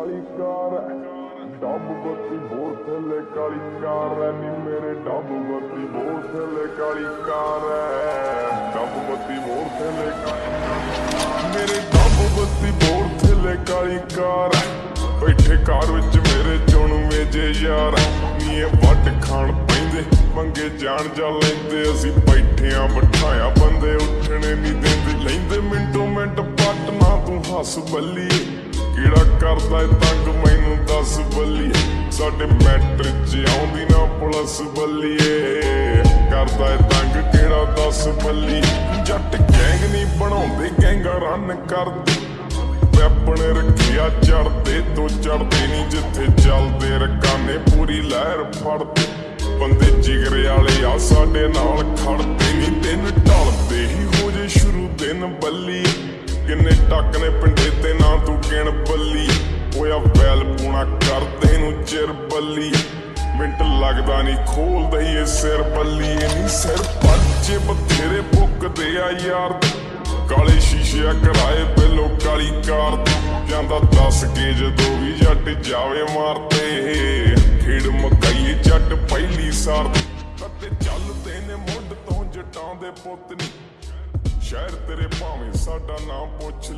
काली car है, dub बत्ती bore थले काली कार है नी मेरे डब बत्ती बोर थले काली कार है, डब बत्ती बोर थले मेरे डब बत्ती बोर थले काली कार है। बैठे कार विच मेरे चुणवे जे यार नी वट खाण पैंदे पंगे जान जा लैंदे असीं बैठे आ बिठाया बंदे उठने नहीं देंदे लैंदे मिंटो मिंट पट ना तू हस बल्लीए किहड़ा करदा तंग मैनू दस बल्लीए साडे मैट्रिक च आउंदी ना पुलिस बल्लीए करदा तंग किहड़ा दस बल्लीए जट गैंग नहीं बनाउंदे गैंगा रन करदे वैपन रखिया चढ़ते तो चढ़ते नहीं जिथे चलते रकाने पूरी लहर फड़ते बंदे जिगरे आले आ साडे नाल खड़ते नहीं दिन ढलते ही हो जे शुरू दिन बल्ली किन्ने टक ने पिंडे ते ना तू गिण बल्ली होया वैल पूना करदे नू चिर बल्ली मिंट लगदा नहीं खोल दईए सिर बल्ली नहीं सिर पंचे बथेरे बुकदे आ यार काले शीशे कराए पहलो काली कार जांदा 10 के जदों भी जट जावे मारते खेड़ मकाई जट पहली सार ते चलते ने मुंड तो जटां दे पुत नी शहर तेरे भावें साडा नाम पुछ